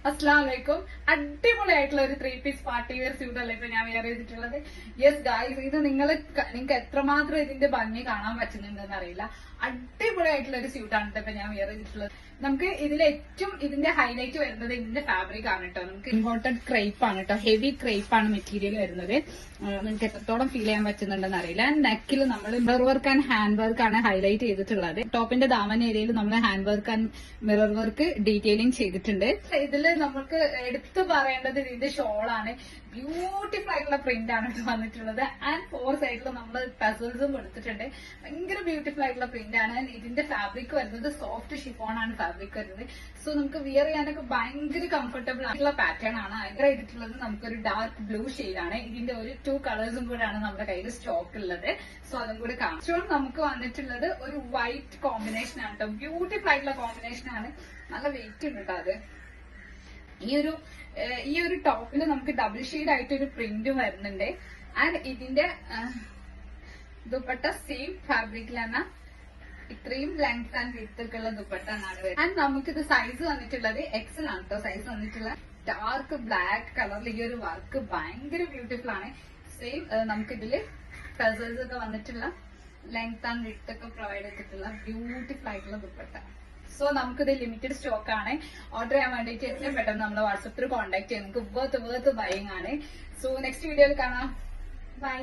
അസ്സലാമലൈക്കും. അടിപൊളിയായിട്ടുള്ള ഒരു 3-piece പാർട്ടി വെയർ സ്യൂട്ട് അല്ലേ ഇപ്പൊ ഞാൻ വെയർ ചെയ്തിട്ടുള്ളത്. യെസ് ഗായ്സ്, ഇത് നിങ്ങൾക്ക് എത്രമാത്രം ഇതിന്റെ ഭംഗി കാണാൻ പറ്റുന്നുണ്ടെന്ന് അറിയില്ല. അടിപൊളിയായിട്ടുള്ള ഒരു സ്യൂട്ടാണ് ഇപ്പൊ ഞാൻ വെയർ ചെയ്തിട്ടുള്ളത്. നമുക്ക് ഇതിൽ ഏറ്റവും ഇതിന്റെ ഹൈലൈറ്റ് വരുന്നത് ഇതിന്റെ ഫാബ്രിക് ആണ് കേട്ടോ. നമുക്ക് ഇമ്പോർട്ടഡ് ക്രേപ്പ് ആണ് കേട്ടോ. ഹെവി ക്രേപ്പ് ആണ് മെറ്റീരിയൽ വരുന്നത്. നിങ്ങൾക്ക് എത്രത്തോളം ഫീൽ ചെയ്യാൻ പറ്റുന്നുണ്ടെന്ന് അറിയില്ല. നെക്കിൽ നമ്മൾ mirror work and hand work ആണ് ഹൈലൈറ്റ് ചെയ്തിട്ടുള്ളത്. ടോപ്പിന്റെ ദാമൻ ഏരിയയിൽ നമ്മൾ hand work and mirror work detailing ചെയ്തിട്ടുണ്ട്. ഇതില് നമുക്ക് എടുത്തു പറയേണ്ടത് ഇതിന്റെ ഷോളാണ്. ബ്യൂട്ടിഫുൾ ആയിട്ടുള്ള പ്രിന്റ് ആണ് ഇത് വന്നിട്ടുള്ളത്. ആൻഡ് 4 സൈഡിൽ നമ്മൾ പെസൽസും കൊടുത്തിട്ടുണ്ട്. ഭയങ്കര ബ്യൂട്ടിഫുൾ ആയിട്ടുള്ള പ്രിന്റ് ആണ്. ഇതിന്റെ ഫാബ്രിക് വരുന്നത് സോഫ്റ്റ് ഷിഫോൺ ആണ് ഫാബ്രിക് വരുന്നത്. സോ നമുക്ക് വിയർ ചെയ്യാനൊക്കെ ഭയങ്കര കംഫർട്ടബിൾ ആയിട്ടുള്ള പാറ്റേൺ ആണ്. അതിന്റെ ചെയ്തിട്ടുള്ളത് നമുക്കൊരു ഡാർക്ക് ബ്ലൂ ഷെയ്ഡാണ്. ഇതിന്റെ ഒരു 2 കളേഴ്സും കൂടെയാണ് നമ്മുടെ കയ്യിൽ സ്റ്റോക്ക് ഉള്ളത്. സോ അതും കൂടെ കാണിച്ചു. നമുക്ക് വന്നിട്ടുള്ളത് ഒരു വൈറ്റ് കോമ്പിനേഷൻ ആണ് കേട്ടോ. ബ്യൂട്ടിഫുൾ ആയിട്ടുള്ള കോമ്പിനേഷൻ ആണ്. നല്ല വെയിറ്റ് ഉണ്ട് കേട്ടോ. അത് ഈ ഒരു ടോപ്പിൽ നമുക്ക് ഡബിൾ ഷെയ്ഡ് ആയിട്ട് ഒരു പ്രിന്റും വരുന്നുണ്ട്. ആൻഡ് ഇതിന്റെ ദുപ്പട്ട സെയിം ഫാബ്രിക്കിലാണ്. ഇത്രയും ലെങ്ത് ആൻഡ് വിഡ്ത്ത് ഒക്കെ ഉള്ള ദുപ്പട്ട ആണ് വരുന്നത്. ആൻഡ് നമുക്കിത് സൈസ് വന്നിട്ടുള്ളത് എക്സൽ ആണ് കേട്ടോ. സൈസ് വന്നിട്ടുള്ള ഡാർക്ക് ബ്ലാക്ക് കളറിൽ ഈ ഒരു വർക്ക് ഭയങ്കര ബ്യൂട്ടിഫുൾ ആണ്. സെയിം നമുക്കിതില് ഫെസൽസ് ഒക്കെ വന്നിട്ടുള്ള ലെങ്ത് ആൻഡ് വിഡ്ത്ത് ഒക്കെ പ്രൊവൈഡ് ചെയ്തിട്ടുള്ള ബ്യൂട്ടിഫുൾ ആയിട്ടുള്ള ദുപ്പട്ട. സോ നമുക്കിത് ലിമിറ്റഡ് സ്റ്റോക്ക് ആണ്. ഓർഡർ ചെയ്യാൻ വേണ്ടിയിട്ട് എത്രയും പെട്ടെന്ന് നമ്മളെ വാട്സപ്പിൽ കോൺടാക്ട് ചെയ്യാം. നമുക്ക് വേർത്ത് ബൈങ് ആണ്. സോ നെക്സ്റ്റ് വീഡിയോയിൽ കാണാം. ബൈ.